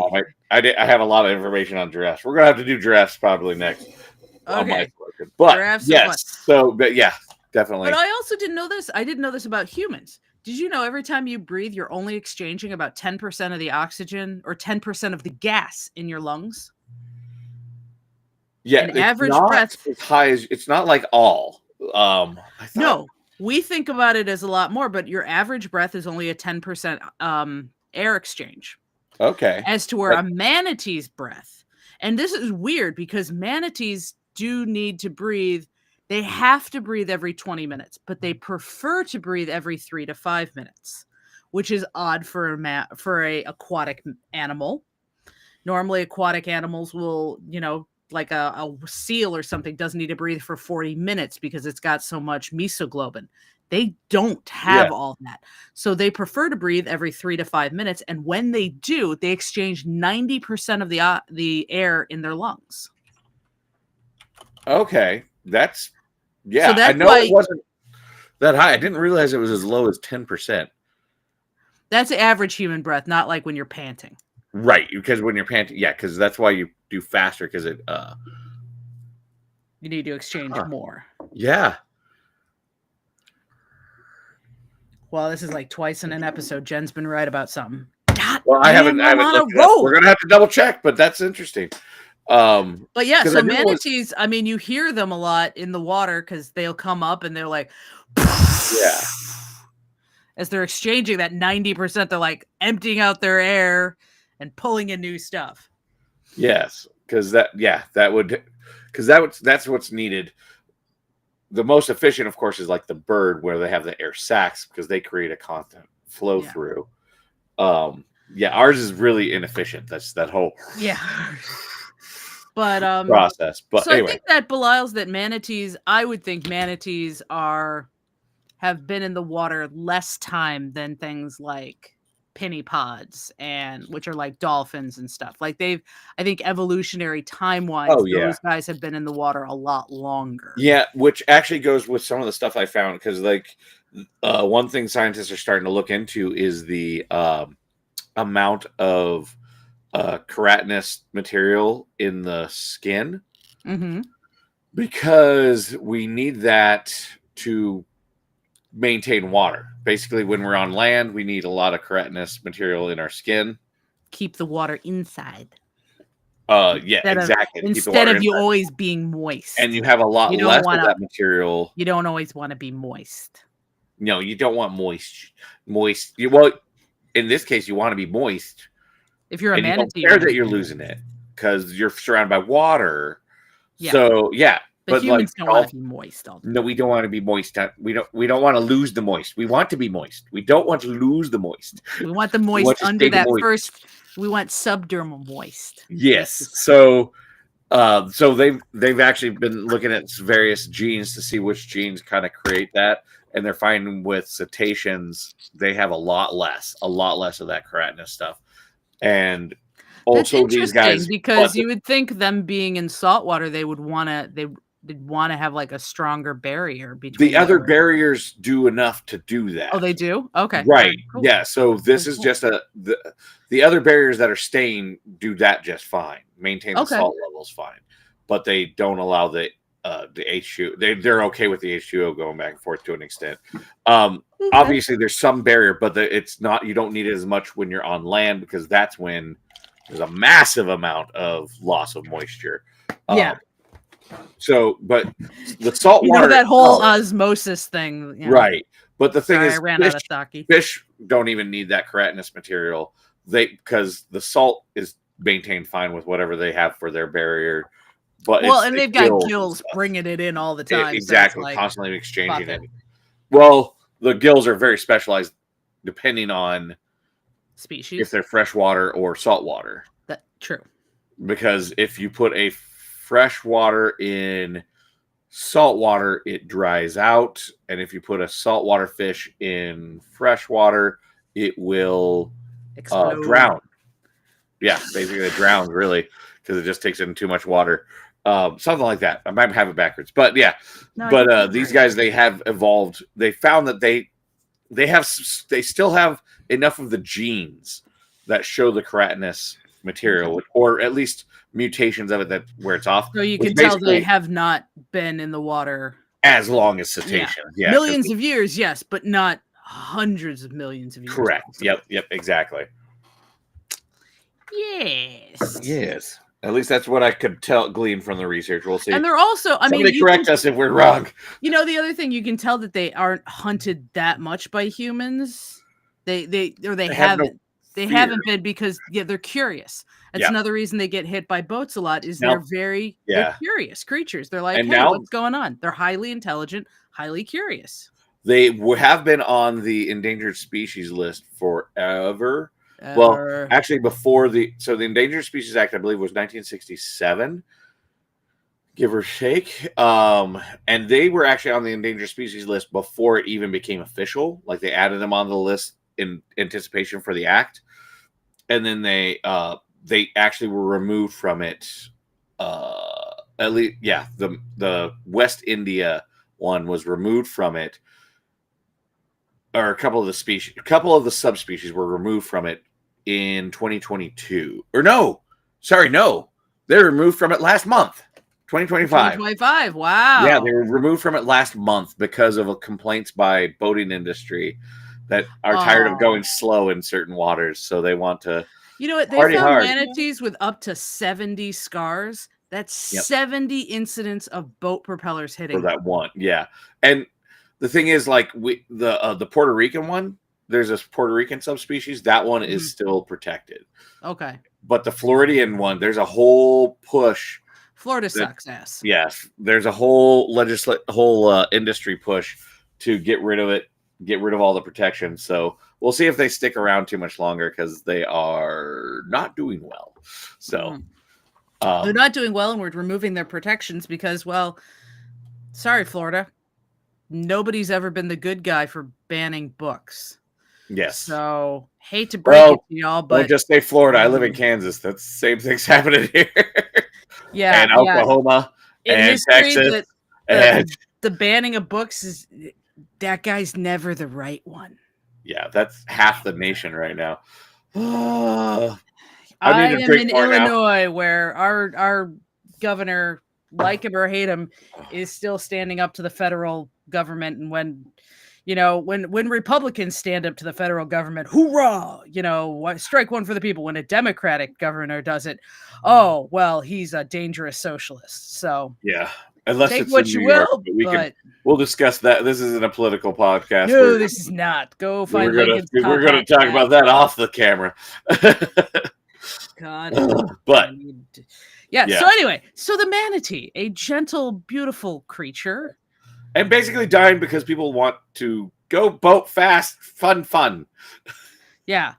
I have a lot of information on giraffes. We're gonna have to do giraffes probably next. Okay. But giraffes yes, but yeah, definitely. But I also didn't know this. I didn't know this about humans. Did you know every time you breathe, you're only exchanging about 10% of the oxygen or 10% of the gas in your lungs? Yeah, an average breath as high as it's not like all. No, we think about it as a lot more, but your average breath is only a 10% air exchange. Okay. As to where a manatee's breath, and this is weird because manatees do need to breathe. They have to breathe every 20 minutes, but they prefer to breathe every 3 to 5 minutes, which is odd for a aquatic animal. Normally, aquatic animals will, like a seal or something doesn't need to breathe for 40 minutes because it's got so much mesoglobin. They don't have all that. So they prefer to breathe every 3 to 5 minutes. And when they do, they exchange 90% of the air in their lungs. Okay. That's So that's I know it wasn't that high. I didn't realize it was as low as 10%. That's the average human breath, not like when you're panting. Right, because when you're panting, because that's why you do faster, because it you need to exchange more. Yeah. Well, this is like twice in an episode. Jen's been right about something. Well, I haven't looked it up. We're gonna have to double check, but that's interesting. But yeah, so manatees, I mean, you hear them a lot in the water because they'll come up and they're like, yeah. As they're exchanging that 90%, they're like emptying out their air and pulling in new stuff. Yes, because that's what's needed. The most efficient, of course, is like the bird, where they have the air sacs because they create a constant flow through. Ours is really inefficient. That's that whole but process. But so anyway. I think that belies that manatees. I would think manatees have been in the water less time than things like pinnipods which are like dolphins and stuff. Like I think evolutionary time wise, those guys have been in the water a lot longer. Yeah, which actually goes with some of the stuff I found, because like one thing scientists are starting to look into is the amount of keratinous material in the skin, because we need that to maintain water. Basically, when we're on land, we need a lot of keratinous material in our skin. Keep the water inside. Yeah, Instead of exactly. To keep the instead water of you inside, always being and moist. you have a lot You don't less of wanna that material. you don't always wanna be moist. No, you don't want moist. Well, in this case, you want to be moist, If you're a and you don't manatee, you care wanna that be you're moist. losing it because you're surrounded by water. Yeah, So yeah, but but like humans don't wanna be moist all the no, time. we don't want to be moist. We don't want to lose the moist. We want to be moist. We don't want to lose the moist. We want the We moist want to under stay the that moist. first we want subdermal moist. That's Yes. just So they've actually been looking at various genes to see which genes kind of create that, and they're finding with cetaceans they have a lot less of that keratinous stuff, and that's also these interesting guys. But because you would think them being in saltwater, they'd wanna have, like, a stronger barrier the between other their barriers do enough to do Oh, that. they do? Okay, Right. alright, cool, Yeah. So this cool, is cool. just the other barriers that are staying do that just fine, maintain the Okay, salt levels fine, but they don't allow the H2. They're okay with the H2O going back and forth to an extent. okay. Obviously, there's some barrier, but it's not. You don't need it as much when you're on land because that's when there's a massive amount of loss of moisture. Yeah. Um, but the salt You know water that whole itself, osmosis thing, right? But the thing Sorry, I is, ran out of sake. fish don't even need that keratinous material. Because the salt is maintained fine with whatever they have for their barrier, but Well, it's and the they've got gills and gills stuff. bringing it in all the time, so it's Exactly, like, constantly fuck exchanging it. it. Well, the gills are very specialized depending on if Species. they're freshwater or saltwater. That true. Because if you put a freshwater in saltwater, it dries out, and if you put a saltwater fish in freshwater, it will Explode. drown. Yeah, basically it drowns really because it just takes in too much water. Something like that. I might have it backwards, but yeah. No, I think But that's these right. guys, they have evolved. They found that they still have enough of the genes that show the keratinous Okay. material, or at least mutations of it that where it's off, So you which can tell they basically have not been in the water as long as yeah. cetaceans. Yeah, because Millions of years, yes, but not hundreds of millions of years correct. possibly. Yep, exactly. Yes. Yes. At least that's what I could glean from the research. We'll see. And they're also I mean, Somebody you can correct us if we're wrong. the other thing you can tell that they aren't hunted that much by humans. They or they They have no haven't they fear. haven't been because they're curious. That's Yeah. another reason they get hit by boats a lot is Now, they're yeah. curious creatures. They're like, And "Hey, now what's going on?" They're highly intelligent, highly curious. they have been on the endangered species list forever. Well, Ever. actually, the Endangered Species Act, I believe, was 1967, give or take. And they were actually on the endangered species list before it even became official. Like they added them on the list in anticipation for the act, and then they actually were removed from it. At least, yeah, the West India one was removed from it, or a couple of the subspecies were removed from it in 2022. Or no, sorry, no, they were removed from it last month, 2025. 2025. Yeah, Wow. they were removed from it last month because of complaints by boating industry that are tired of Oh. going slow in certain waters, so they want to You know what? They party found hard. manatees with up to 70 scars. That's Yep, 70 incidents of boat propellers for hitting that them. one. Yeah, and the thing is, like the Puerto Rican one, there's this Puerto Rican subspecies. That one is Mhm. still protected, Okay. but the Floridian one, there's a whole push Florida that sucks ass. yes, there's a whole industry push to get rid of it, get rid of all the protection. So we'll see if they stick around too much longer because they are not doing well. So Mhm. They're um, not doing well, and we're removing their protections because, well, sorry, Florida. Nobody's ever been the good guy for banning books. yes. So, hate to break it Well, to y'all, don't but just say Florida. I live in mm, Kansas. That's the same thing's happening here, yeah, and yeah. Oklahoma, In and history, Texas, the the and the banning of books is that guy's never the right one. yeah, that's half the nation right now. I I need to am drink in more now. Illinois where our governor, like him or hate him, is still standing up to the federal government, and when when Republicans stand up to the federal government, hoorah, strike one for the people. When a Democratic governor does it, oh, well, he's a dangerous socialist. So Yeah, unless take it's in what New you York, will, but but we'll discuss that. This isn't a political podcast. no, this is not. Go We're find gonna Lincoln's we're top gonna hat talk guy. about that off the camera. God. But yeah. yeah, So anyway, so the manatee, a gentle, beautiful creature. and basically dying because people want to go boat fast, fun. Yeah.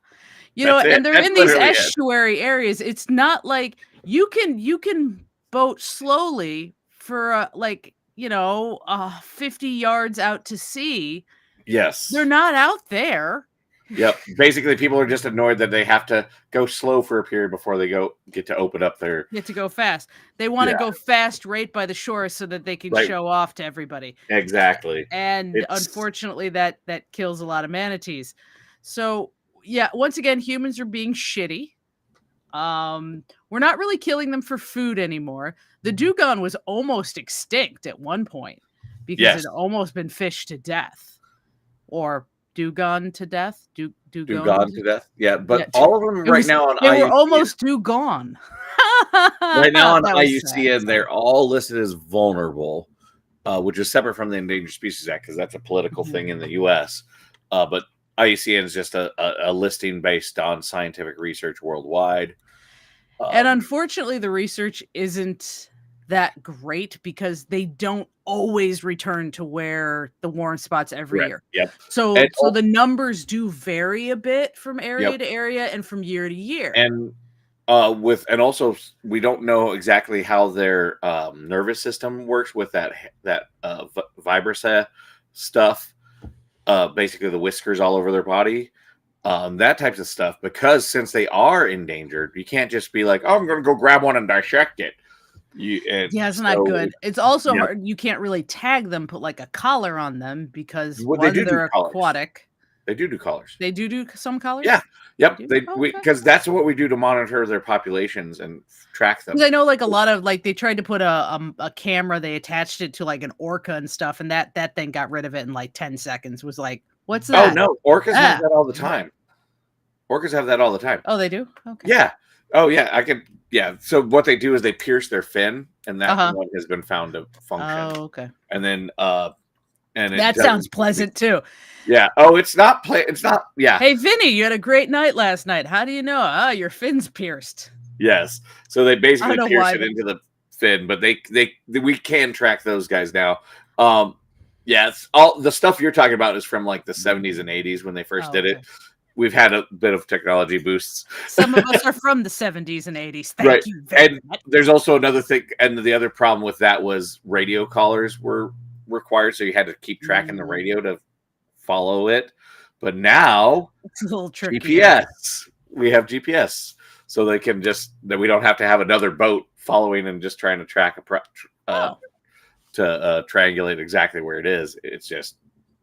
That's it. And they're That's in these literally it. estuary areas. It's not like you can boat slowly for 50 yards out to sea. Yes. They're not out there. Yep. Basically, people are just annoyed that they have to go slow for a period before they get to open up their. You have to go fast. They want to go fast right by the shore so that they can show off to everybody. Exactly. And unfortunately, that kills a lot of manatees. So yeah, once again, humans are being shitty. We're not really killing them for food anymore. The dugong was almost extinct at one point because it had almost been fished to death, or dugong to death. Dugong to death. Yeah, but all of them right now on they IUCN, were almost dugong. right now on That was IUCN, sad. they're all listed as vulnerable, which is separate from the Endangered Species Act because that's a political thing in the U.S. But IUCN is just a listing based on scientific research worldwide. And unfortunately, the research isn't that great because they don't always return to where the warm spots every year. Yep. So the numbers do vary a bit from area to area and from year to year. And also we don't know exactly how their nervous system works with that vibrissa stuff. Basically the whiskers all over their body. That types of stuff, because since they are endangered, you can't just be like, oh, I'm going to go grab one and dissect it. It's not good. It's also hard. You can't really tag them, put like a collar on them because they're aquatic. They do collars. They do some collars? Yeah. Yep. Because that's what we do to monitor their populations and track them. Because I know like a lot of they tried to put a camera, they attached it to like an orca and stuff, and that thing got rid of it in like 10 seconds. Was like, what's that? Oh no, orcas have that all the time. Orcas have that all the time. Oh, they do? Okay. Yeah. Oh yeah, yeah. So what they do is they pierce their fin, and that one has been found to function. Oh, okay. And then that sounds pleasant too. Yeah. Oh, it's not it's not. Yeah. Hey, Vinny, you had a great night last night. How do you know? Oh, your fin's pierced. Yes. So they basically pierce it into the fin, but we can track those guys now. Yeah, it's all the stuff you're talking about is from like the 70s and 80s when they first did it. We've had a bit of technology boosts. Some of us are from the 70s and 80s. Thank you very much. There's also another thing, and the other problem with that was radio collars were required, so you had to keep tracking the radio to follow it. But now it's a little tricky. GPS. We have GPS, so they can that we don't have to have another boat following and just trying to track to triangulate exactly where it is. It's just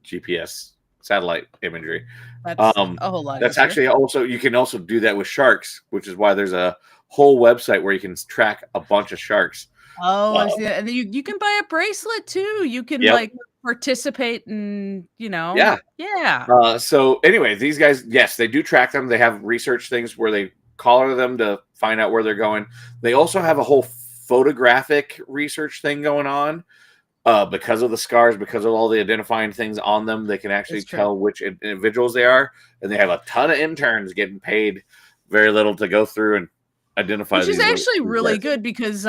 GPS satellite imagery. That's a whole lot. That's actually also, you can also do that with sharks, which is why there's a whole website where you can track a bunch of sharks. Oh, I see. And you can buy a bracelet too. You can like participate in, Yeah. So anyway, these guys, yes, they do track them. They have research things where they collar them to find out where they're going. They also have a whole photographic research thing going on. Because of the scars, because of all the identifying things on them, they can actually tell which individuals they are. And they have a ton of interns getting paid very little to go through and identify. Which is actually really good because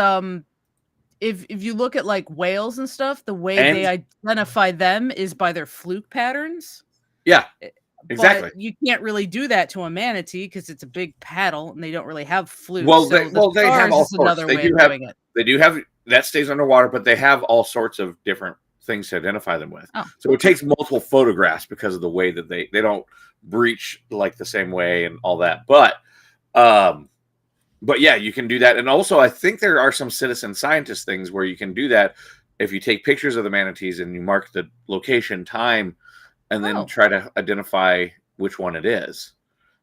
if you look at like whales and stuff, the way they identify them is by their fluke patterns. Yeah, exactly. But you can't really do that to a manatee because it's a big paddle and they don't really have flukes. Well, they have all sorts. They do have that stays underwater, but they have all sorts of different things to identify them with. So it takes multiple photographs because of the way that they don't breach like the same way and all that. But yeah, you can do that. And also I think there are some citizen scientist things where you can do that if you take pictures of the manatees and you mark the location, time, and then try to identify which one it is.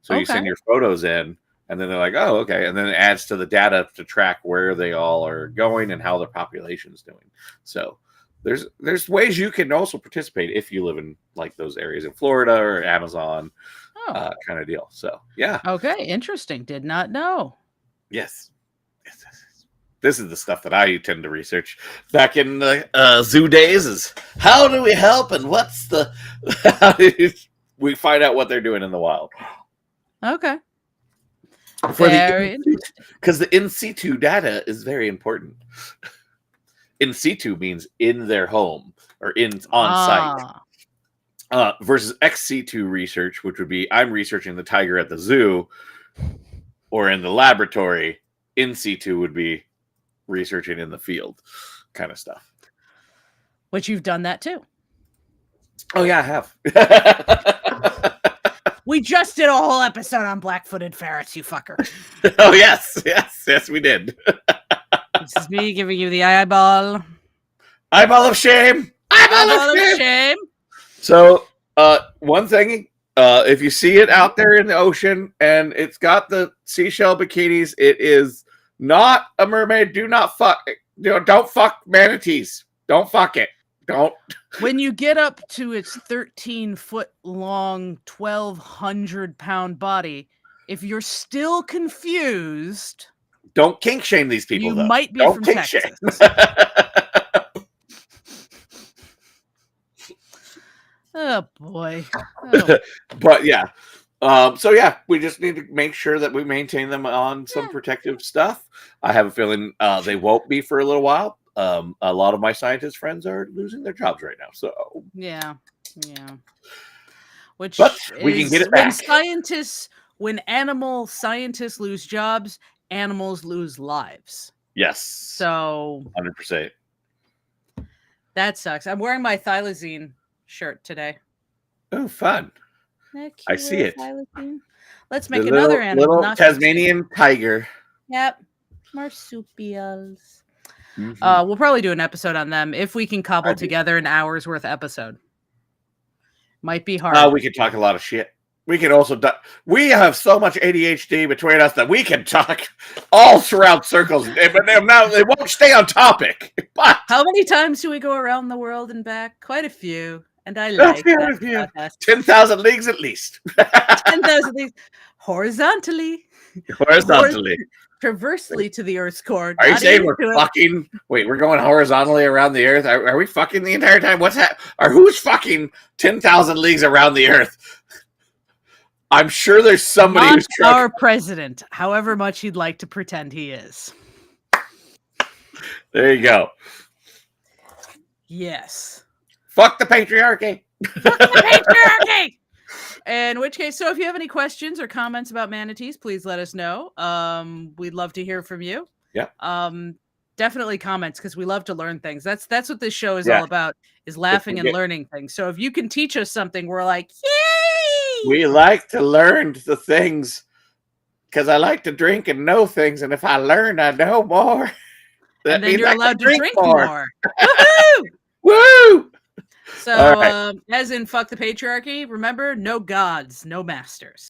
So you send your photos in. And then they're like, oh, okay. And then it adds to the data to track where they all are going and how their population is doing. So there's ways you can also participate if you live in like those areas in Florida or Amazon, Oh, kind of deal. So yeah, okay, interesting. Did not know. yes. This is the stuff that I tend to research back in the zoo days. Is how do we help and what's the how do we find out what they're doing in the wild Okay, for very interesting. because the in situ data is very important. In situ means in their home or in on site. Versus ex situ research, which would be I'm researching the tiger at the zoo or in the laboratory. In situ would be researching in the field kind of stuff. Which you've done that too. Oh yeah, I have. We just did a whole episode on black-footed ferrets, you fucker. Oh yes, we did. This is me giving you the eyeball. Eyeball of shame. Eyeball of shame. So, one thing, if you see it out there in the ocean and it's got the seashell bikinis, it is not a mermaid. Do not fuck. Don't fuck manatees. Don't fuck it. Don't. When you get up to its 13-foot long, 1,200-pound body, if you're still confused, don't kink shame these people. You might be don't from kink Texas. Shame. Oh boy. Oh. But yeah. So yeah, we just need to make sure that we maintain them on some protective stuff. I have a feeling they won't be for a little while. A lot of my scientist friends are losing their jobs right now. So yeah. Which but we can get it back. When animal scientists lose jobs, animals lose lives. Yes. So 100%. That sucks. I'm wearing my thylacine shirt today. Oh, fun. I see it. Thylacine? Let's make another animal. Little Tasmanian tiger. Yep. Marsupials. Mm-hmm. We'll probably do an episode on them if we can cobble together an hour's worth episode. Might be hard. We can talk a lot of shit. We can also we have so much ADHD between us that we can talk all throughout circles, but now they won't stay on topic. But how many times do we go around the world and back? Quite a few. And I like that. 10,000 leagues at least. 10,000 leagues horizontally. Traversely to the Earth's core. Are you saying we're fucking? Wait, we're going horizontally around the Earth? Are we fucking the entire time? What's that? Or who's fucking 10,000 leagues around the Earth? I'm sure there's somebody who's our president, however much he'd like to pretend he is. There you go. Yes. Fuck the patriarchy. Fuck the patriarchy. In which case, so if you have any questions or comments about manatees, please let us know. We'd love to hear from you. Yeah. Definitely comments, because we love to learn things. That's what this show is all about, is laughing and learning things. So if you can teach us something, we're like, yay! We like to learn the things because I like to drink and know things. And if I learn, I know more. And then you're allowed to drink more. Woohoo! Woo! So, as in fuck the patriarchy, remember, no gods, no masters.